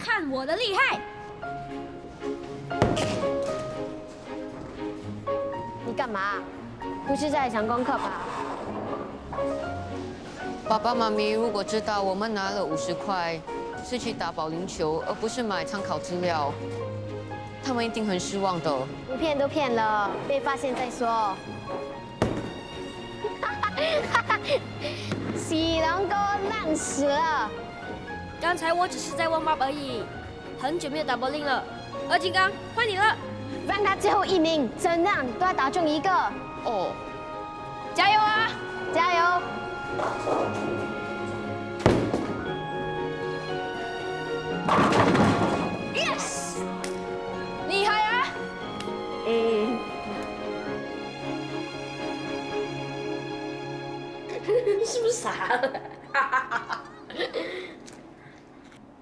看我的厉害！你干嘛？不是在讲功课吧？爸爸妈咪如果知道我们拿了50块是去打保龄球，而不是买参考资料，他们一定很失望的。你骗都骗了，被发现再说。喜龙哥烂死了！刚才我只是在 warm up 而已，很久没有打保龄了。二金刚，换你了，让他最后一名，怎样都要打中一个。哦，加油啊！加油！Yes， 厉害啊！你是不是傻了？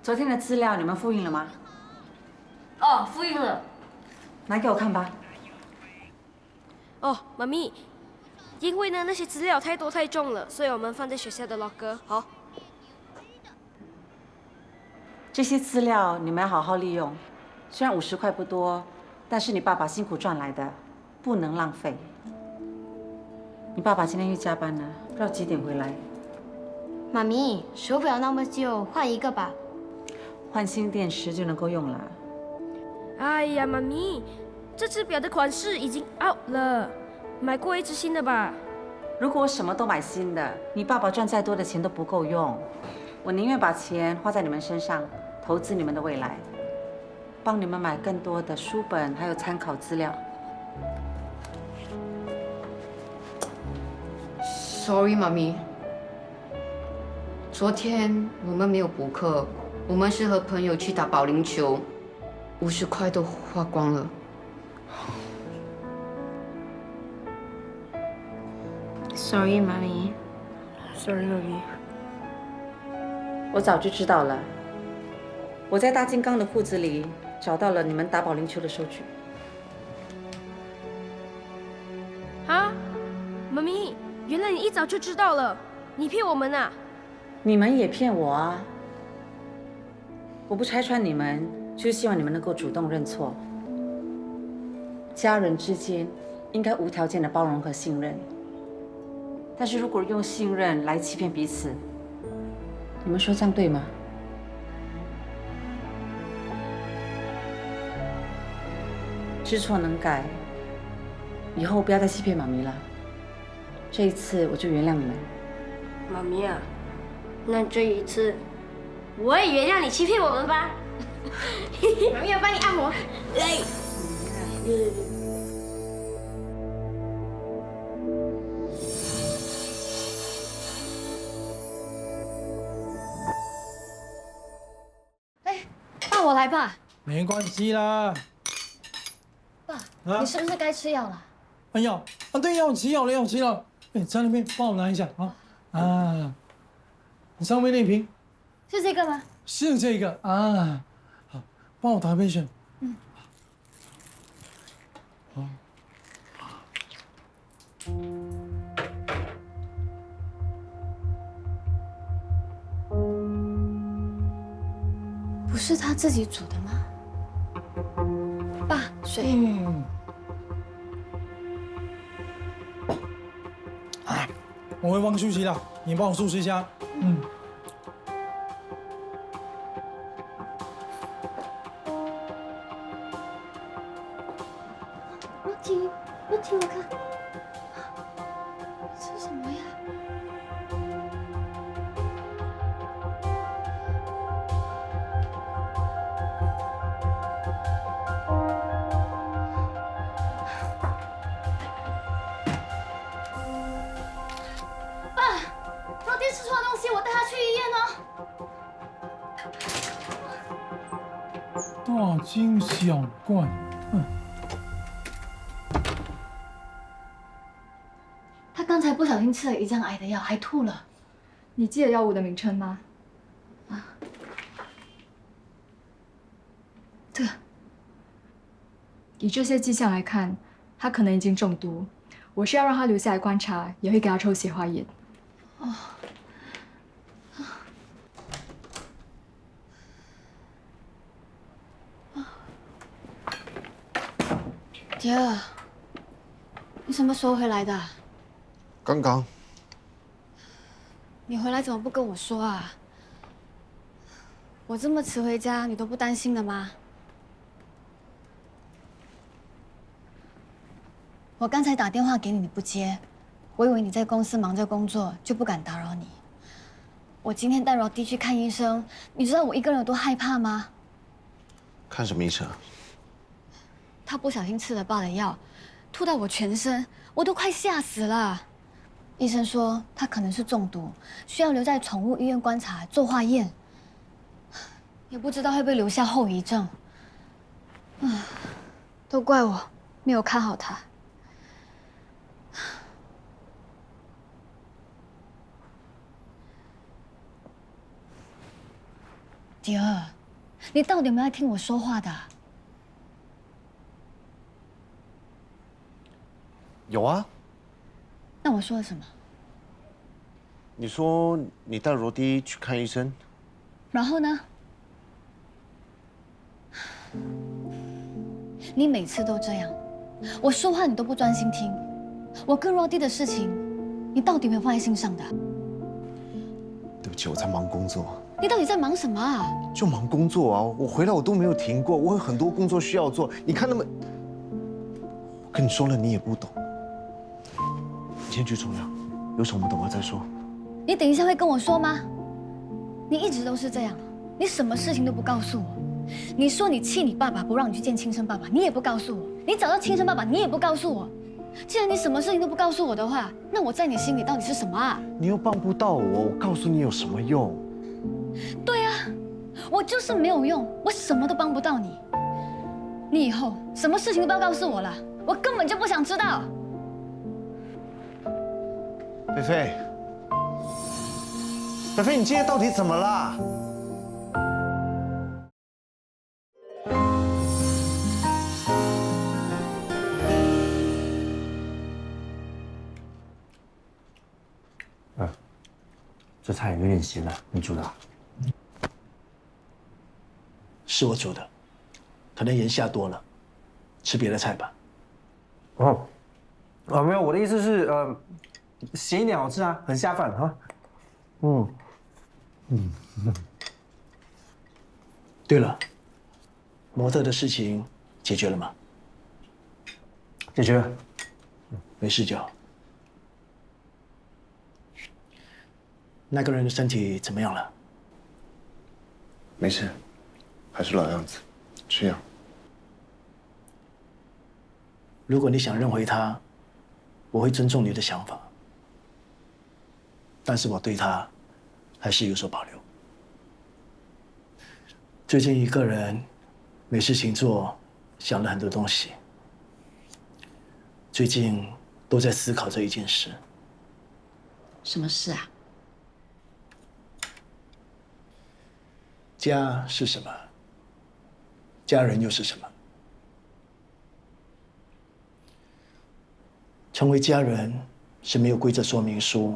昨天的资料你们复印了吗？哦，复印了。拿给我看吧。哦，妈咪，因为呢那些资料太多太重了，所以我们放在学校的 locker。好。这些资料你们要好好利用，虽然50块不多，但是你爸爸辛苦赚来的，不能浪费。你爸爸今天又加班呢，不知道几点回来。妈咪，手表那么旧，换一个吧。换新电池就能够用了。哎呀，妈咪，这只表的款式已经 out 了，买过一只新的吧。如果我什么都买新的，你爸爸赚再多的钱都不够用。我宁愿把钱花在你们身上，投资你们的未来，帮你们买更多的书本，还有参考资料。Sorry， 妈咪。昨天我们没有补课，我们是和朋友去打保龄球，50块都花光了。Sorry， 妈咪。Sorry， 妈咪。我早就知道了。我在大金刚的裤子里找到了你们打保龄球的收据。啊，妈咪，原来你一早就知道了，你骗我们啊！你们也骗我啊！我不拆穿你们，就是希望你们能够主动认错。家人之间应该无条件的包容和信任，但是如果用信任来欺骗彼此，你们说这样对吗？知错能改，以后不要再欺骗妈咪了。这一次我就原谅你们。妈咪啊，那这一次我也原谅你欺骗我们吧。妈咪，我帮你按摩。哎，爸，我来吧。没关系啦。爸，啊你是不是该吃药了？哎呀，啊对，要吃药了，要吃药了。哎，在那边帮我拿一下啊。啊，你上面那瓶是这个吗？是这个啊。好，帮我打杯水。嗯。好。不是他自己煮的吗？爸，水。嗯。哎，我会放休息了，你帮我收拾一下。嗯。我听，我看，是什么呀？爸，昨天吃错东西，我带他去医院哦。大惊小怪。他刚才不小心吃了一张癌的药，还吐了。你记得药物的名称吗？这个以这些迹象来看，他可能已经中毒。我是要让他留下来观察，也会给他抽血化验。哦。 ，蝶儿，你什么时候回来的？刚刚。你回来怎么不跟我说啊？我这么迟回家，你都不担心的吗？我刚才打电话给你，你不接，我以为你在公司忙着工作，就不敢打扰你。我今天带Roddy去看医生，你知道我一个人有多害怕吗？看什么医生啊？他不小心吃了爸的药，吐到我全身，我都快吓死了。医生说他可能是中毒，需要留在宠物医院观察做化验，也不知道会不会留下后遗症。都怪我没有看好他。迪儿，你到底有没有在听我说话的？有啊。那我说了什么？你说你带罗迪去看医生，然后呢？你每次都这样，我说话你都不专心听。我跟Roddy的事情，你到底有没有放在心上的？对不起，我在忙工作。你到底在忙什么啊？就忙工作啊！我回来我都没有停过，我有很多工作需要做。你看那么，我跟你说了，你也不懂。你先去冲凉，有什么等会再说。你等一下会跟我说吗？你一直都是这样，你什么事情都不告诉我。你说你气你爸爸不让你去见亲生爸爸，你也不告诉我。你找到亲生爸爸，你也不告诉我。既然你什么事情都不告诉我的话，那我在你心里到底是什么啊？你又帮不到我，我告诉你有什么用？对啊，我就是没有用，我什么都帮不到你。你以后什么事情都不要告诉我了，我根本就不想知道。菲菲，菲菲，你今天到底怎么啦？这菜有点咸了，你煮的？是我煮的，可能盐下多了，吃别的菜吧。没有，我的意思是，咸一点好吃啊，很下饭啊。对了，模特的事情解决了吗？解决了。没事就好。那个人的身体怎么样了？没事，还是老样子，吃药。如果你想认回他，我会尊重你的想法，但是我对他还是有所保留。最近一个人没事情做，想了很多东西。最近都在思考这一件事。什么事啊？家是什么？家人又是什么？成为家人是没有规则说明书，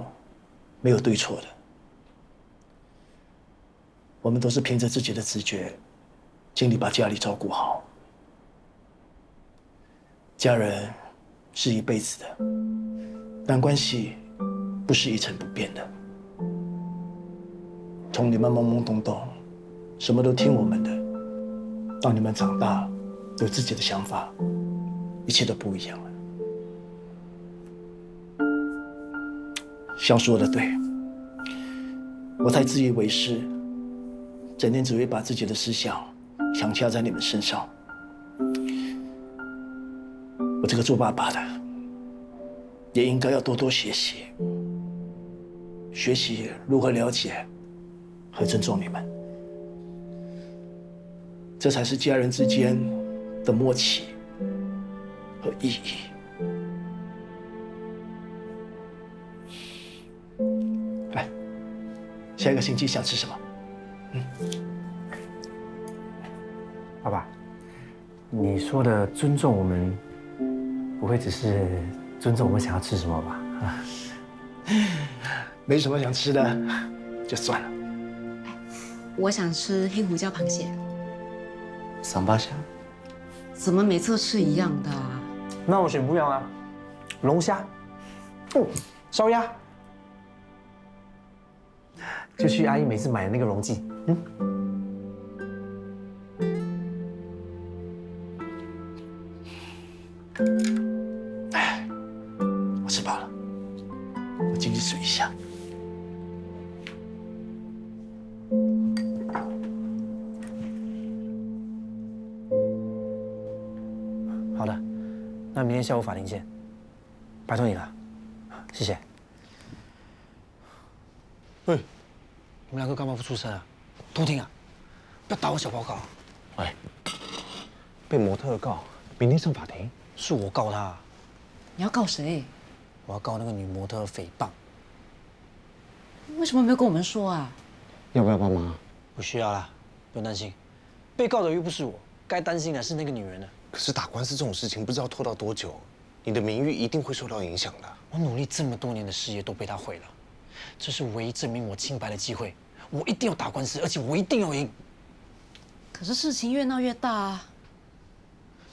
没有对错的。我们都是凭着自己的直觉，尽力把家里照顾好。家人是一辈子的，但关系不是一成不变的。从你们懵懵懂懂，什么都听我们的，到你们长大，有自己的想法，一切都不一样了。肖说的对，我太自以为是，整天只会把自己的思想强加在你们身上。我这个做爸爸的，也应该要多多学习，学习如何了解和尊重你们，这才是家人之间的默契和意义。来，下一个星期想吃什么？爸爸，你说的尊重我们，不会只是尊重我们想要吃什么吧？没什么想吃的，就算了。我想吃黑胡椒螃蟹，桑巴虾。怎么每次都吃一样的啊？那我选不一样啊，龙虾，烧鸭，就去阿姨每次买的那个溶剂。我吃饱了，我进去睡一下。好的，那明天下午法庭见，拜托你了，谢谢。喂，你们两个干嘛不出声啊？偷听啊！不要打我小报告。喂，被模特告，明天上法庭。是我告他，你要告谁？我要告那个女模特诽谤。为什么没有跟我们说啊？要不要帮忙？不需要啦，不用担心。被告的又不是我，该担心的是那个女人呢。可是打官司这种事情，不知道拖到多久，你的名誉一定会受到影响的。我努力这么多年的事业都被她毁了，这是唯一证明我清白的机会。我一定要打官司，而且我一定要赢。可是事情越闹越大啊！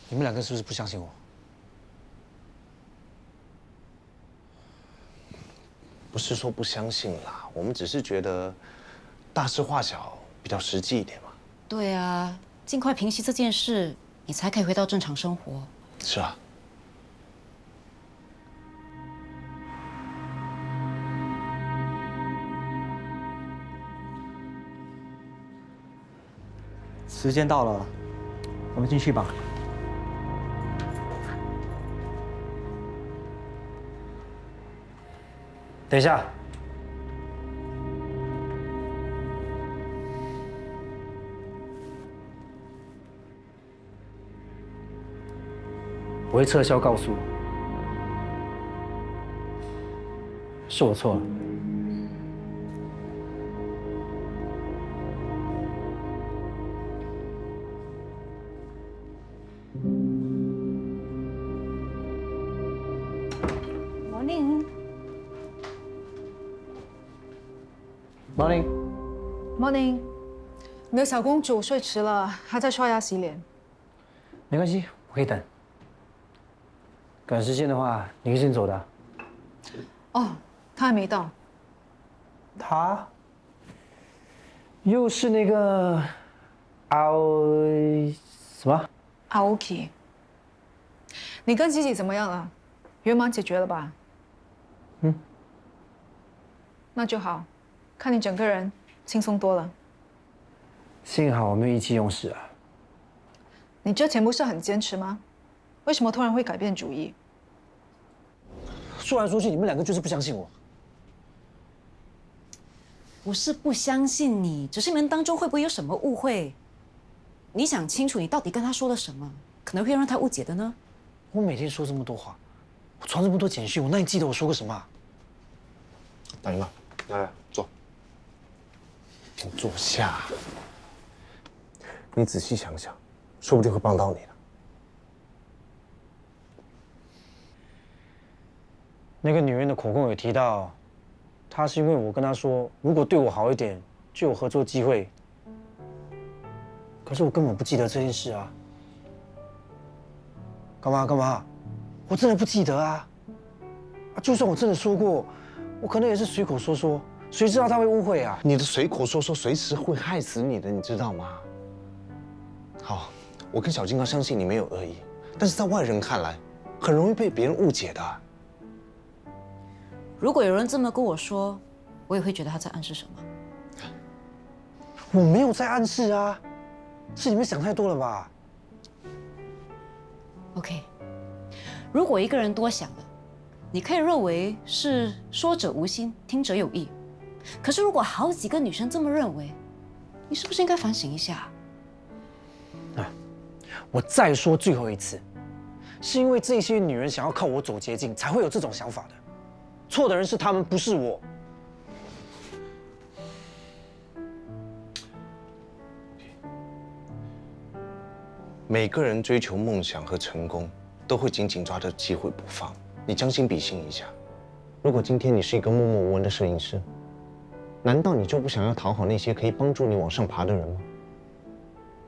你们两个是不是不相信我？不是说不相信啦，我们只是觉得大事化小比较实际一点嘛。对啊，尽快平息这件事，你才可以回到正常生活。是啊。时间到了，我们进去吧。等一下，我会撤销告诉，是我错了。Morning。 Morning， Morning， 你的小公主睡迟了，还在刷牙洗脸。没关系，我可以等。赶时间的话，你可以先走的啊。哦，她还没到。他又是那个什么？ Aoki， 你跟吉吉怎么样了？圆满解决了吧？嗯。那就好，看你整个人轻松多了。幸好我没有意气用事啊。你之前不是很坚持吗？为什么突然会改变主意？说来说去，你们两个就是不相信我。我是不相信你，只是你们当中会不会有什么误会？你想清楚，你到底跟他说了什么，可能会让他误解的呢？我每天说这么多话，我传这么多简讯，我哪里记得我说过什么啊？大姨妈，来坐，请坐下。你仔细想想，说不定会帮到你的。那个女人的口供有提到，她是因为我跟她说，如果对我好一点，就有合作机会。可是我根本不记得这件事啊！干嘛？我真的不记得啊！就算我真的说过，我可能也是随口说说，谁知道她会误会啊？你的随口说说，随时会害死你的，你知道吗？好，我跟小金刚相信你没有恶意，但是在外人看来，很容易被别人误解的。如果有人这么跟我说，我也会觉得他在暗示什么。我没有在暗示啊，是你们想太多了吧？ OK， 如果一个人多想了，你可以认为是说者无心，听者有意。可是如果好几个女生这么认为，你是不是应该反省一下？我再说最后一次，是因为这些女人想要靠我走捷径，才会有这种想法的。错的人是她们，不是我。每个人追求梦想和成功，都会紧紧抓着机会不放。你将心比心一下，如果今天你是一个默默无闻的摄影师，难道你就不想要讨好那些可以帮助你往上爬的人吗？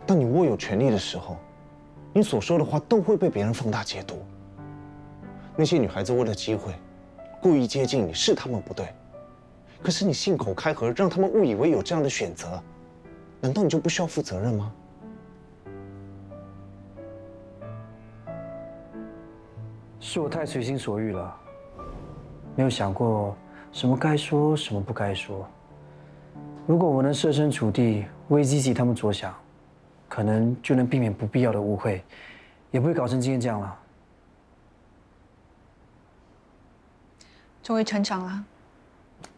当你握有权力的时候，你所说的话都会被别人放大解读。那些女孩子为了机会，故意接近你，是她们不对。可是你信口开河，让他们误以为有这样的选择，难道你就不需要负责任吗？是我太随心所欲了，没有想过什么该说，什么不该说。如果我能设身处地为 Zizi 他们着想，可能就能避免不必要的误会，也不会搞成今天这样了。终于成长了。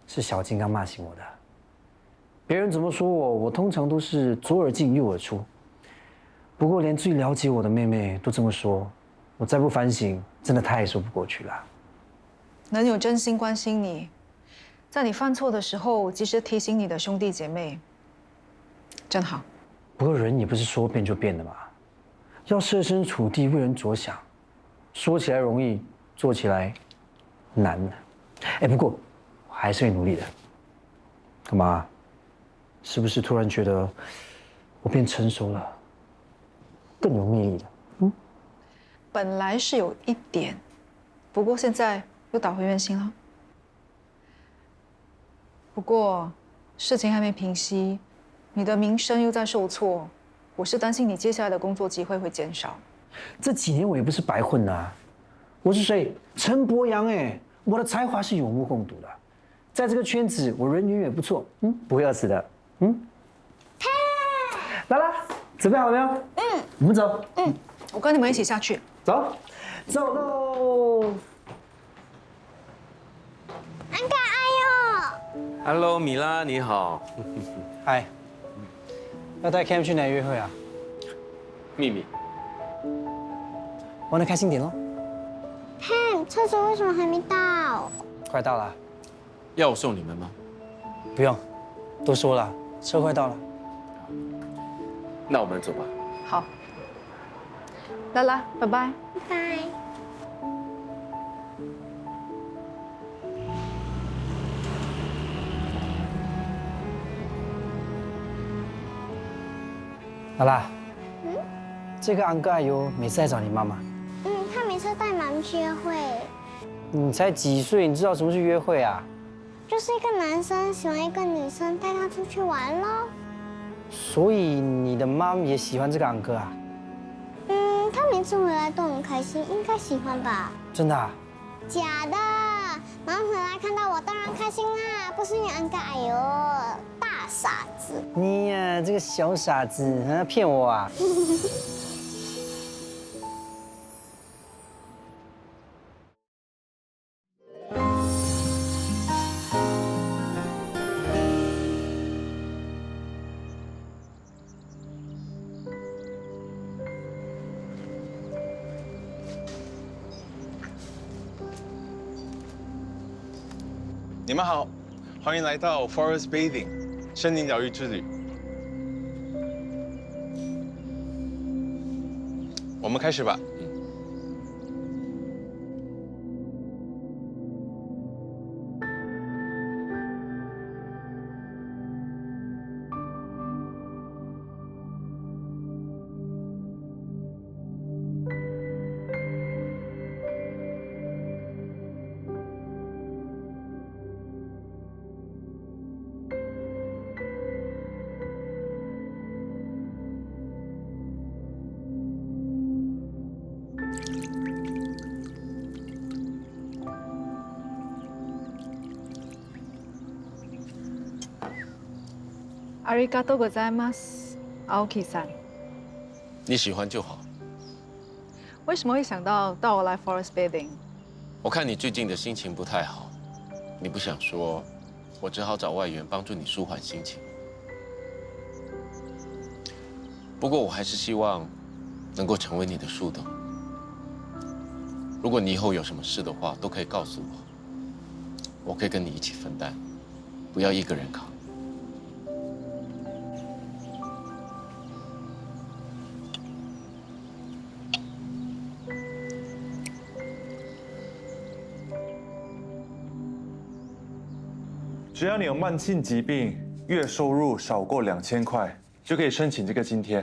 是小金刚骂醒我的。别人怎么说我，我通常都是左耳进右耳出。不过连最了解我的妹妹都这么说，我再不反省，真的太说不过去了。能有真心关心你，在你犯错的时候及时提醒你的兄弟姐妹，真好。不过人也不是说变就变的嘛，要设身处地为人着想，说起来容易，做起来难呢。哎，不过我还是会努力的。干嘛？是不是突然觉得我变成熟了，更有魅力了？嗯，本来是有一点，不过现在又打回原形了。不过事情还没平息，你的名声又在受挫，我是担心你接下来的工作机会会减少。这几年我也不是白混啊，我是谁？陈柏阳哎，我的才华是有目共睹的，在这个圈子我人缘也不错，不会饿死的，来啦，准备好了没有？我们走。我跟你们一起下去。走，走喽。安哥，哎呦 Hello， 米拉，你好。嗨，要带 Cam 去哪约会啊？秘密。玩得开心点喽。，Cam，车子为什么还没到？快到了。要我送你们吗？不用，都说了，车快到了。那我们走吧。好，拉拉，拜拜。拜拜。拉拉，这个安哥阿尤每次来找你妈妈。他每次带妈咪去约会。你才几岁，你知道什么是约会啊？就是一个男生喜欢一个女生，带她出去玩咯。所以你的妈也喜欢这个安哥啊？他每次回来都很开心，应该喜欢吧？真的啊？假的，妈回来看到我当然开心啦，不是你安哥，哎呦，大傻子！你呀，这个小傻子，还要骗我啊？你们好，欢迎来到 Forest Bathing 森林疗愈之旅。我们开始吧。ありがとうございます，青木さん。你喜欢就好。为什么会想到带我来 Forest Bathing？我看你最近的心情不太好，你不想说，我只好找外援帮助你舒缓心情。不过我还是希望能够成为你的树洞。如果你以后有什么事的话，都可以告诉我，我可以跟你一起分担，不要一个人扛。只要你有慢性疾病，月收入少过2000块，就可以申请这个津贴。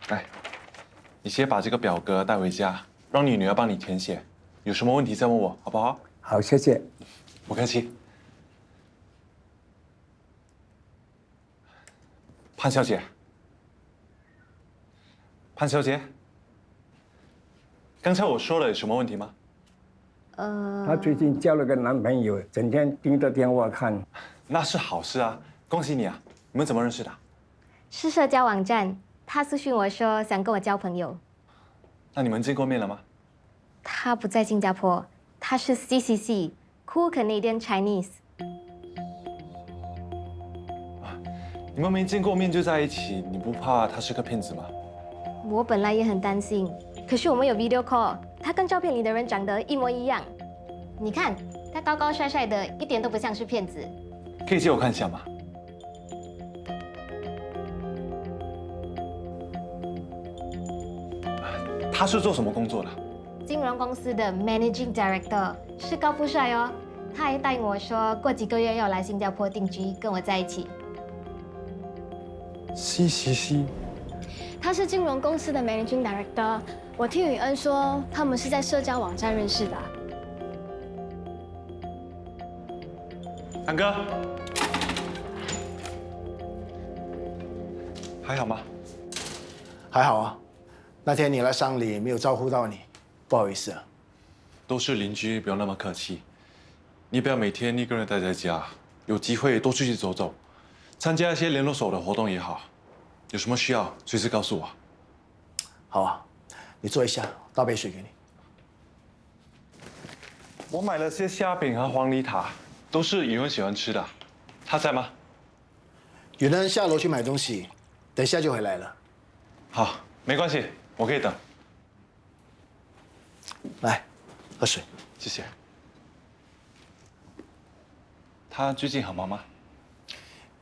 来，你先把这个表格带回家，让你女儿帮你填写。有什么问题再问我，好不好？好，谢谢。不客气。潘小姐，潘小姐，刚才我说了有什么问题吗？她最近交了个男朋友，整天盯着电话看。那是好事啊，恭喜你啊！你们怎么认识的？是社交网站，他私讯我说想跟我交朋友。那你们见过面了吗？他不在新加坡，他是 CCC Cool Canadian Chinese。你们没见过面就在一起，你不怕他是个骗子吗？我本来也很担心，可是我们有 video call， 他跟照片里的人长得一模一样。你看，他高高帅帅的，一点都不像是骗子。可以借我看一下吗？他是做什么工作的？金融公司的 Managing Director 是高富帅哦，他还答应我说过几个月要来新加坡定居，跟我在一起。CCC，他是金融公司的 Managing Director。我听宇恩说，他们是在社交网站认识的。安哥，还好吗？还好啊。那天你来丧礼没有招呼到你，不好意思啊。都是邻居，不要那么客气。你不要每天一个人待在家，有机会多出去走走，参加一些联络所的活动也好。有什么需要，随时告诉我。好啊，你坐一下，倒杯水给你。我买了些虾饼和黄梨塔，都是宇文喜欢吃的。他在吗？宇恩下楼去买东西，等一下就回来了。好，没关系，我可以等。来，喝水。谢谢。他最近很忙吗？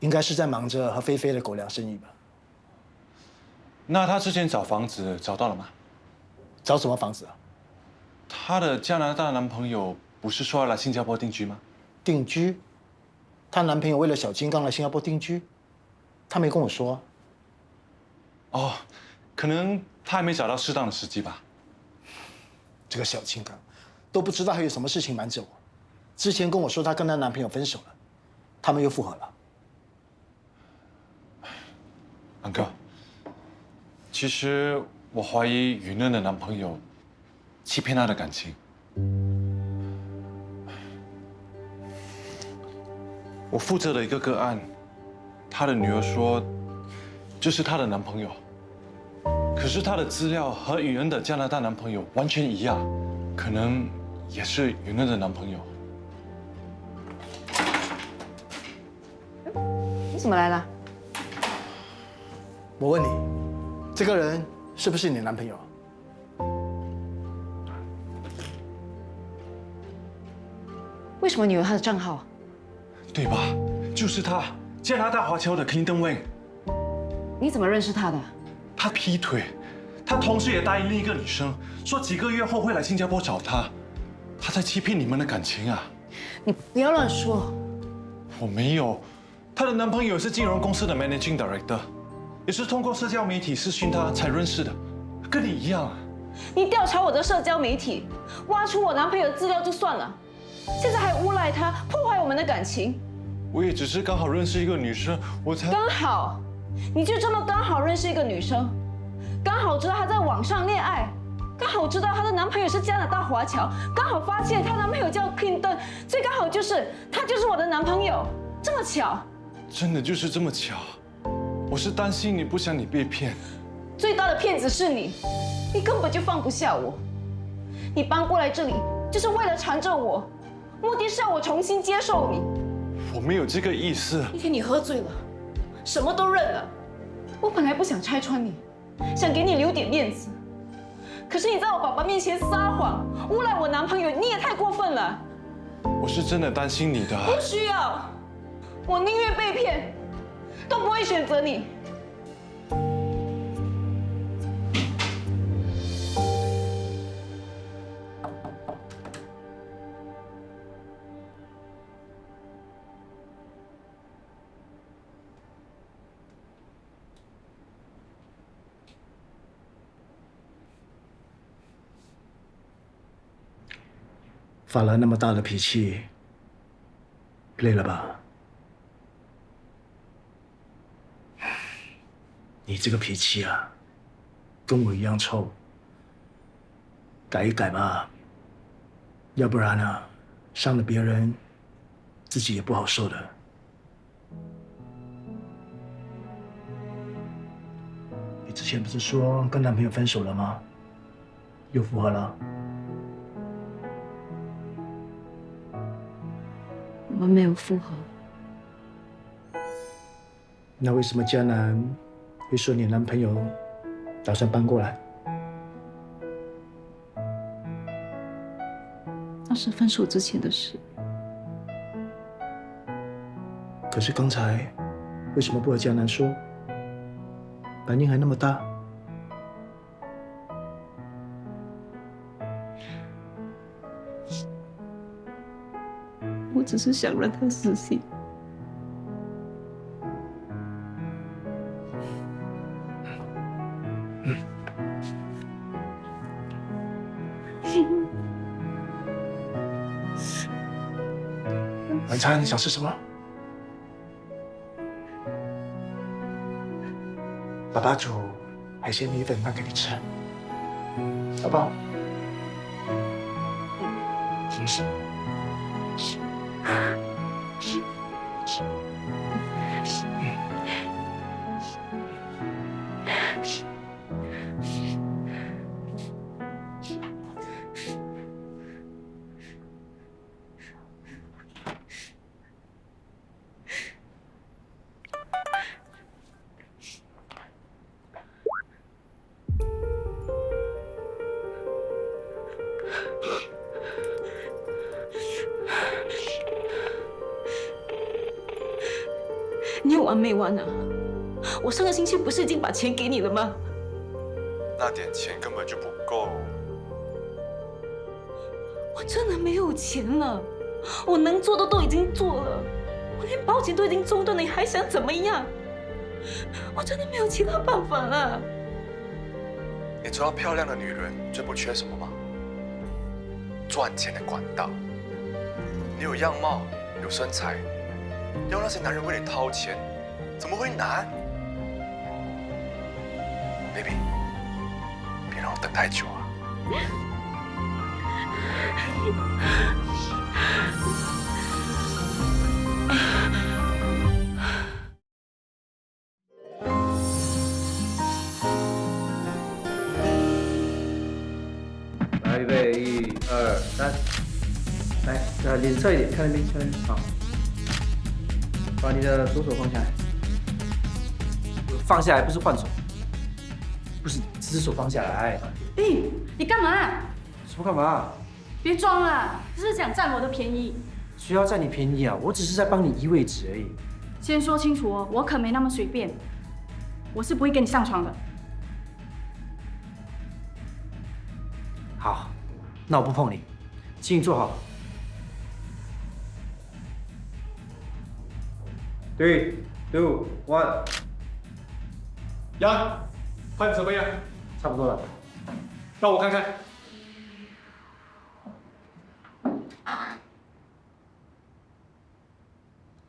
应该是在忙着和菲菲的狗粮生意吧。那她之前找房子找到了吗？找什么房子啊？她的加拿大男朋友不是说要来新加坡定居吗？定居？她男朋友为了小金刚来新加坡定居？她没跟我说。哦，可能她还没找到适当的时机吧。这个小金刚，都不知道还有什么事情瞒着我。之前跟我说她跟她男朋友分手了，他们又复合了。安哥，其实我怀疑雨嫩的男朋友欺骗她的感情。我负责的一个个案，她的女儿说这是她的男朋友，可是她的资料和雨恩的加拿大男朋友完全一样，可能也是雨嫩的男朋友。你怎么来了？我问你，这个人是不是你男朋友？为什么你有他的账号？对吧？就是他，加拿大华侨的 Clinton Wayne。你怎么认识他的？他劈腿，他同时也答应另一个女生，说几个月后会来新加坡找他。他在欺骗你们的感情啊！你不要乱说。我没有，她的男朋友是金融公司的 Managing Director， 也是通过社交媒体私讯他才认识的，跟你一样。你调查我的社交媒体，挖出我男朋友的资料就算了，现在还诬赖他，破坏我们的感情。我也只是刚好认识一个女生，我才刚好，你就这么刚好认识一个女生，刚好知道她在网上恋爱，刚好知道她的男朋友是加拿大华侨，刚好发现她男朋友叫 Clinton， 最刚好就是他就是我的男朋友，这么巧。真的就是这么巧。我是担心你，不想你被骗。最大的骗子是你，你根本就放不下我。你搬过来这里就是为了缠着我，目的是要我重新接受你。我没有这个意思。那天你喝醉了，什么都认了。我本来不想拆穿你，想给你留点面子。可是你在我爸爸面前撒谎，诬赖我男朋友，你也太过分了。我是真的担心你的。不需要，我宁愿被骗，都不会选择你。发了那么大的脾气，累了吧？你这个脾气啊，跟我一样臭，改一改吧，要不然啊，伤了别人，自己也不好受的。你之前不是说跟男朋友分手了吗？又复合了？我们没有复合。那为什么江南会说你男朋友打算搬过来？那是分手之前的事。可是刚才为什么不和江南说？反应还那么大。我只是想让他死心。晚餐想吃什么？爸爸煮海鲜米粉饭给你吃，好不好？你有完没完啊？我上个星期不是已经把钱给你了吗？那点钱根本就不够。我真的没有钱了，我能做的都已经做了，我连保险都已经中断了，你还想怎么样？我真的没有其他办法了。你知道漂亮的女人最不缺什么吗？赚钱的管道。你有样貌，有身材，要那些男人为你掏钱，怎么会难 ？Baby， 别让我等太久啊！来，预备，1、2、3，来，脸侧一点，看那边，看那边，好，把你的左手放下来，放下来不是换手，不是，只手放下来。你干嘛？什么干嘛？别装了，这是想占我的便宜。需要占你便宜啊？我只是在帮你移位置而已。先说清楚哦，我可没那么随便，我是不会跟你上床的。好，那我不碰你，请你坐好。3、2、1，呀，换怎么样？差不多了。让我看看。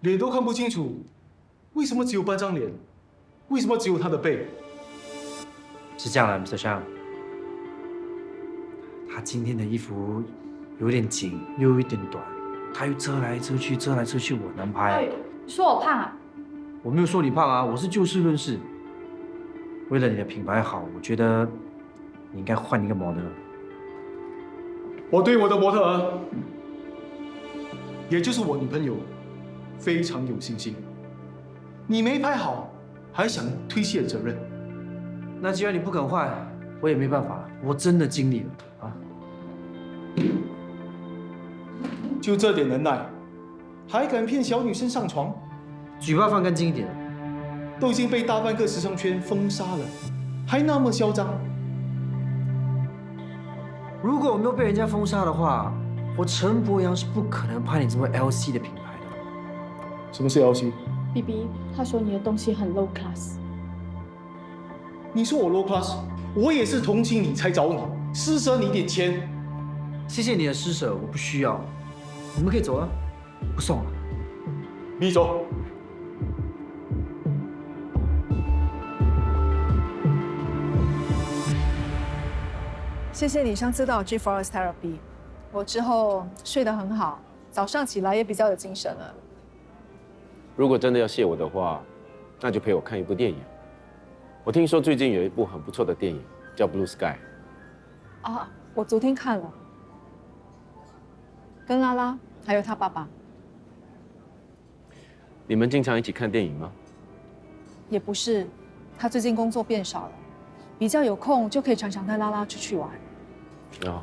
脸都看不清楚，为什么只有半张脸？为什么只有他的背？是这样的，Mr. Zhang，他今天的衣服有点紧，又有一点短，他又遮来遮去，遮来遮去，我难拍。你说我胖啊？我没有说你胖啊，我是就事论事。为了你的品牌好，我觉得你应该换一个模特。我对我的模特儿，也就是我女朋友，非常有信心。你没拍好，还想推卸责任？那既然你不肯换，我也没办法了。我真的尽力了啊！就这点能耐，还敢骗小女生上床？嘴巴放干净一点。都已经被大半个时尚圈封杀了，还那么嚣张。如果我没有被人家封杀的话，我陈柏阳是不可能拍你这么 LC 的品牌的。什么是 LC？ BB， 他说你的东西很 low class。你说我 low class， 我也是同情你才找你，施舍你点钱。谢谢你的施舍，我不需要。你们可以走了，不送了。你走。谢谢你上次带我去 Forest Therapy， 我之后睡得很好，早上起来也比较有精神了。如果真的要谢我的话，那就陪我看一部电影。我听说最近有一部很不错的电影，叫《Blue Sky》。啊，我昨天看了，跟拉拉还有他爸爸。你们经常一起看电影吗？也不是，他最近工作变少了，比较有空就可以常常带拉拉出去玩。哦，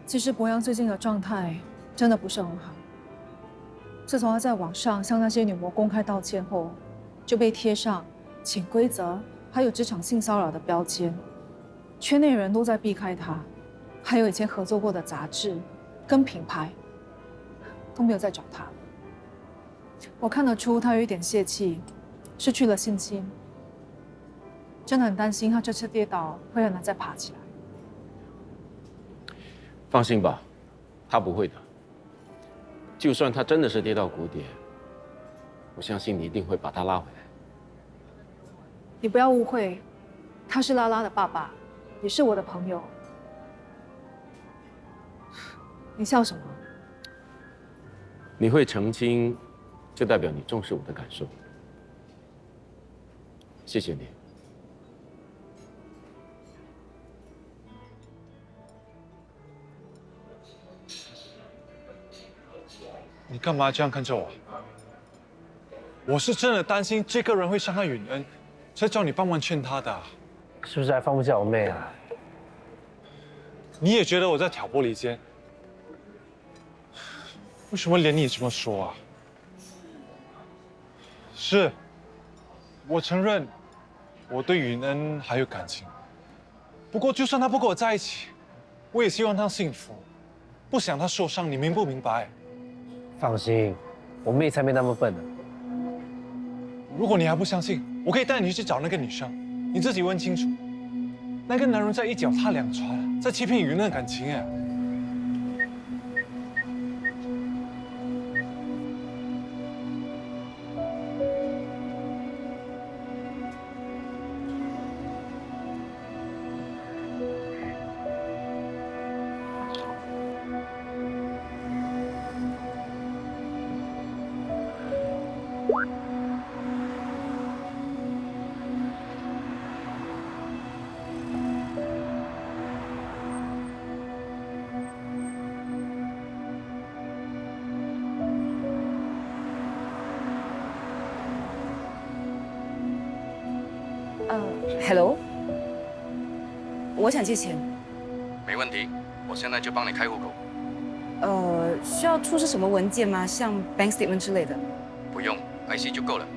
其实博洋最近的状态真的不是很好。自从他在网上向那些女模公开道歉后，就被贴上潜规则还有职场性骚扰的标签，圈内人都在避开他，还有以前合作过的杂志跟品牌都没有再找他。我看得出他有一点泄气，失去了信心，真的很担心他这次跌倒会很难再爬起来。放心吧，他不会的。就算他真的是跌到谷底，我相信你一定会把他拉回来。你不要误会，他是拉拉的爸爸，也是我的朋友。你笑什么？你会澄清，就代表你重视我的感受。谢谢你。你干嘛这样看着我？我是真的担心这个人会伤害允恩，才找你帮忙劝他的。是不是还放不下我妹啊？你也觉得我在挑拨离间？为什么连你也这么说啊？是，我承认我对允恩还有感情。不过，就算他不跟我在一起，我也希望他幸福，不想他受伤。你明不明白？放心，我妹才没那么笨呢。如果你还不相信，我可以带你去找那个女生，你自己问清楚。那个男人在一脚踏两船，在欺骗允恩的感情哎。Hello， 我想借钱。没问题，我现在就帮你开户口。需要出示什么文件吗？像 bank statement 之类的？不用 ，IC 就够了。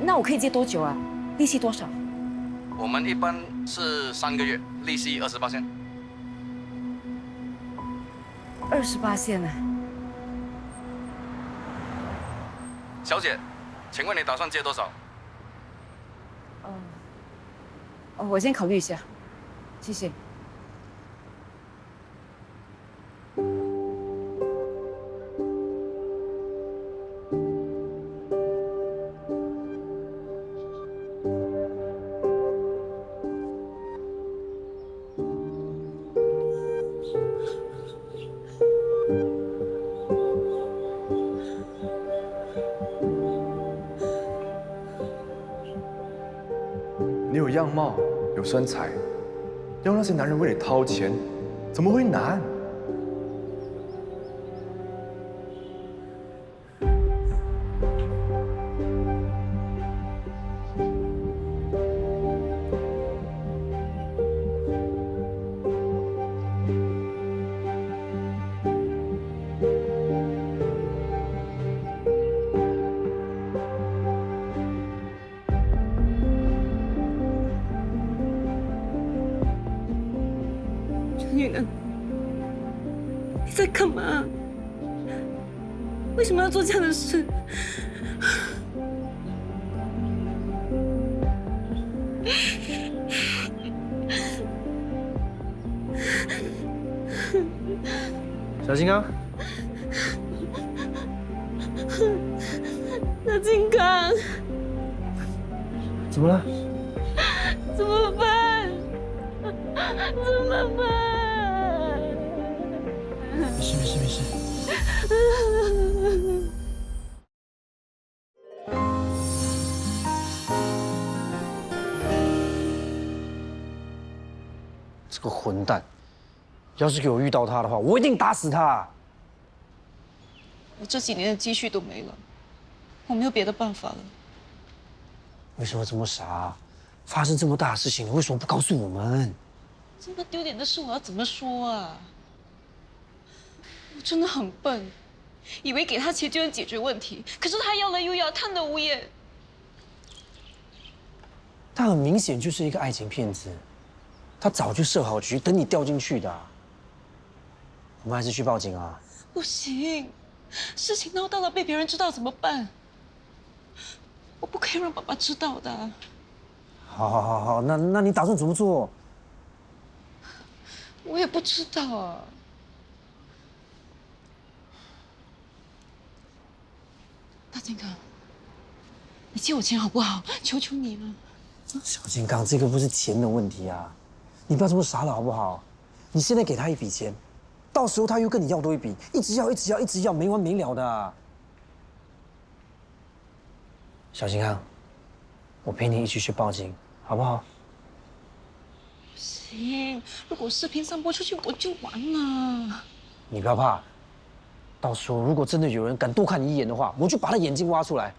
那我可以借多久啊？利息多少？我们一般是3个月，利息28%。28%呢？小姐，请问你打算借多少？我先考虑一下，谢谢。你有样貌，有身材，要那些男人为你掏钱，怎么会难？允恩，你在干嘛？为什么要做这样的事？小金刚，小金刚，怎么了？怎么办？怎么办？没事没事没事。这个混蛋，要是给我遇到他的话，我一定打死他。我这几年的积蓄都没了，我没有别的办法了。为什么这么傻？发生这么大的事情，你为什么不告诉我们？这么丢脸的事，我要怎么说啊？我真的很笨，以为给他钱就能解决问题，可是他要了又要，贪得无厌。他很明显就是一个爱情骗子，他早就设好局，等你掉进去的。我们还是去报警啊！不行，事情闹大了，被别人知道怎么办？我不可以让爸爸知道的。好，那你打算怎么做？我也不知道啊。大金刚，你借我钱好不好？求求你了。小金刚，这个不是钱的问题啊，你不要这么傻了好不好？你现在给他一笔钱，到时候他又跟你要多一笔，一直要，没完没了的啊。小金刚，我陪你一起去报警，好不好？行，如果视频散播出去，我就完了。你不要怕，到时候如果真的有人敢多看你一眼的话，我就把他眼睛挖出来；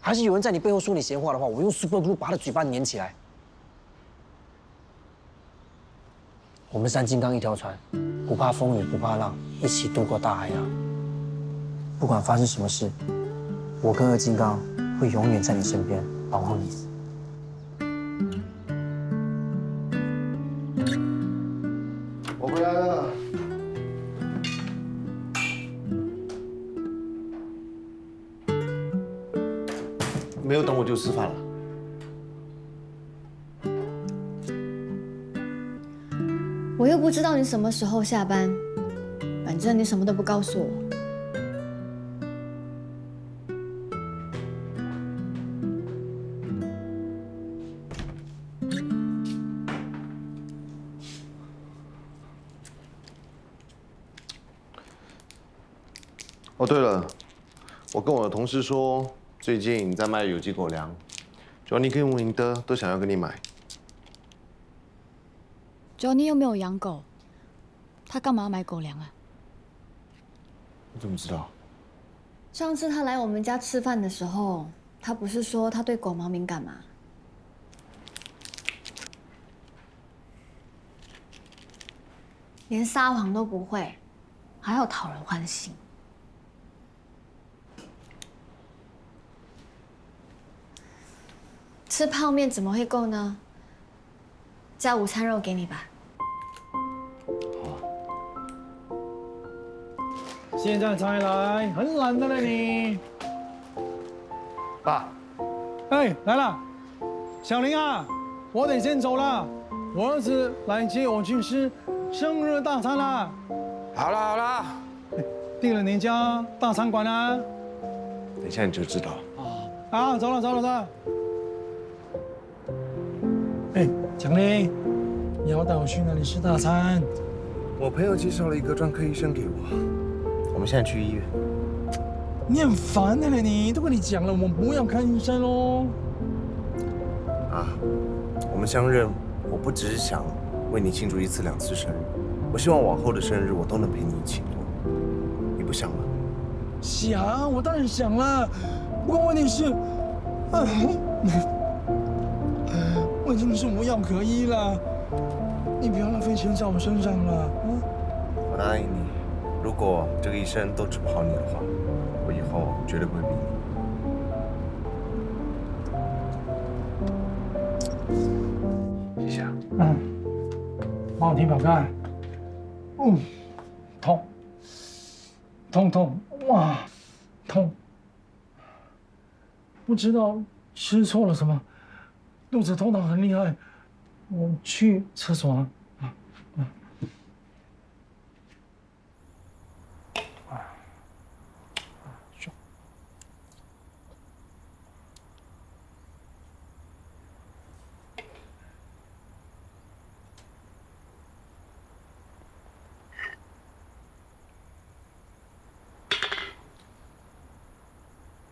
还是有人在你背后说你闲话的话，我用 super glue 把他的嘴巴粘起来。我们三金刚一条船，不怕风雨不怕浪，一起渡过大海洋。不管发生什么事，我跟二金刚会永远在你身边保护你。我回来了。没有等我就吃饭了。我又不知道你什么时候下班，反正你什么都不告诉我。哦，对了，我跟我的同事说，最近在卖有机狗粮，Johnny 跟文德都想要跟你买。Johnny 又没有养狗，他干嘛要买狗粮啊？你怎么知道？上次他来我们家吃饭的时候，他不是说他对狗毛敏感吗？连撒谎都不会，还要讨人欢心。吃泡面怎么会够呢？加午餐肉给你吧。现在才来，很懒的了你。爸，哎，来了，小林啊，我得先走了，我儿子来接我去吃生日大餐了。好了，订了哪家大餐馆啊？等一下你就知道。好，走了。哎，蒋丽，你要带我去哪里吃大餐？我朋友介绍了一个专科医生给我，我们现在去医院。你很烦的了，你都跟你讲了，我们不要看医生喽。啊，我们相认，我不只是想为你庆祝1次2次生日，我希望往后的生日我都能陪你一起过。你不想吗？想，我当然想了。不过问题是，我已经是无药可医了，你不要浪费钱在我身上了。我答应你，如果这个医生都治不好你的话，我以后绝对不会逼你。谢谢啊。帮我听表干。痛，哇，痛。不知道吃错了什么，肚子痛得很厉害。我去厕所啊。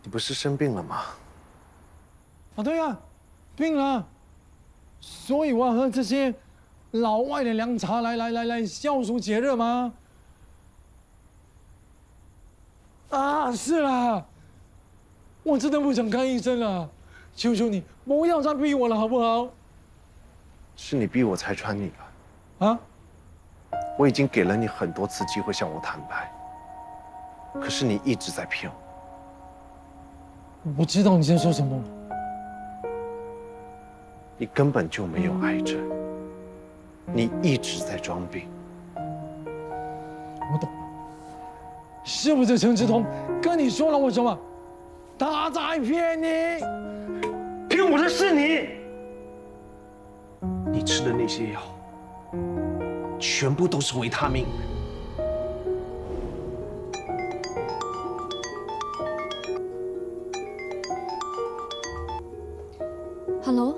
你不是生病了吗？啊，对呀，病了，所以我要喝这些老外的凉茶来消暑解热吗？啊，是啦，我真的不想看医生了，求求你不要再逼我了，好不好？是你逼我拆穿你了。啊？我已经给了你很多次机会向我坦白，可是你一直在骗我。我知道你在说什么。你根本就没有癌症，你一直在装病。我懂了，是不是陈志同跟你说了我什么？他在骗你，骗我的是你。你吃的那些药，全部都是维他命。Hello。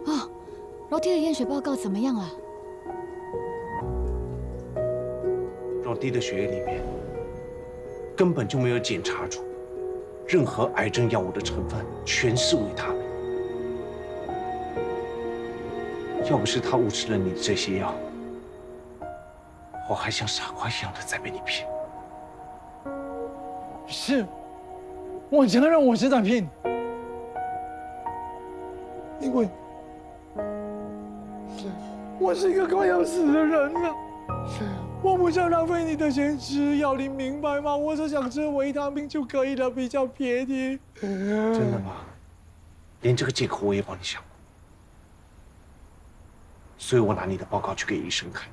哦，罗蒂的验血报告怎么样了？若滴的血液里面根本就没有检查出任何癌症药物的成分，全是维他命。要不是他误吃了你这些药，我还像傻瓜一样的在被你骗。是，我承认我是在骗你，因为我是一个快要死的人了，我不想浪费你的钱吃药，你明白吗？我只想吃维他命就可以了，比较便宜。真的吗？连这个借口我也帮你想过，所以我拿你的报告去给医生看。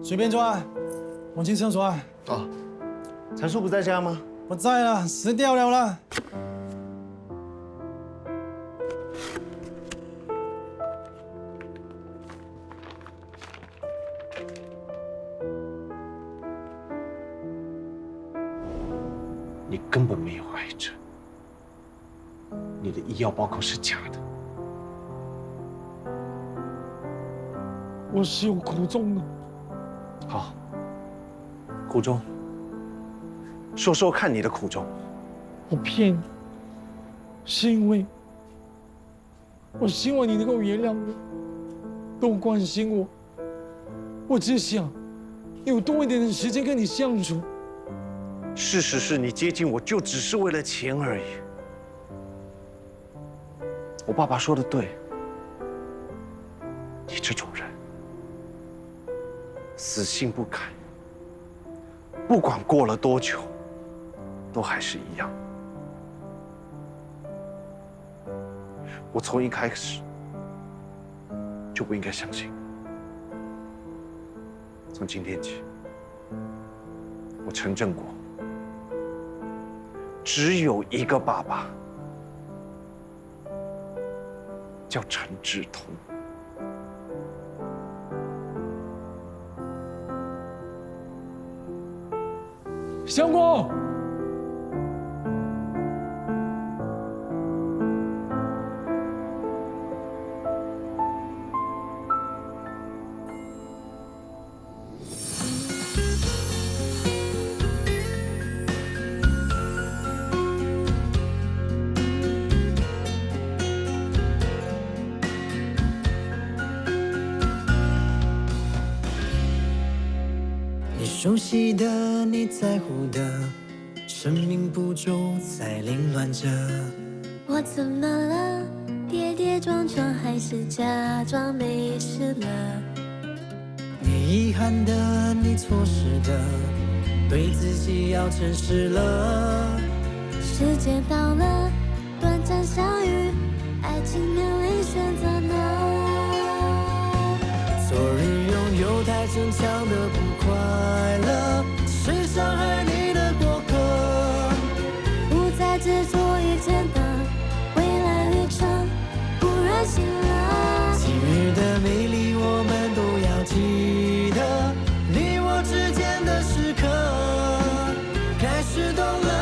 随便抓，我进厕所啊。哦，陈叔不在家吗？不在了，死掉了。你根本没有癌症，你的医药报告是假的。我是有苦衷的。好，苦衷，说说看你的苦衷。我骗你，是因为我希望你能够原谅我，多关心我。我只想有多一点的时间跟你相处。事实是你接近我就只是为了钱而已。我爸爸说的对，你这种人死性不改，不管过了多久，都还是一样。我从一开始就不应该相信。从今天起，我陈正国只有一个爸爸，叫陈志同。香果。熟悉的，你在乎的，生命不住在凌乱着。我怎么了？跌跌撞撞，还是假装没事了？你遗憾的，你错失的，对自己要诚实了。时间到了，短暂相遇，爱情面临选择呢？昨日拥有太逞强的不快乐，是伤害你的过客。不再执着以前的未来旅程，不忍心了。今日的美丽，我们都要记得，你我之间的时刻，开始懂了。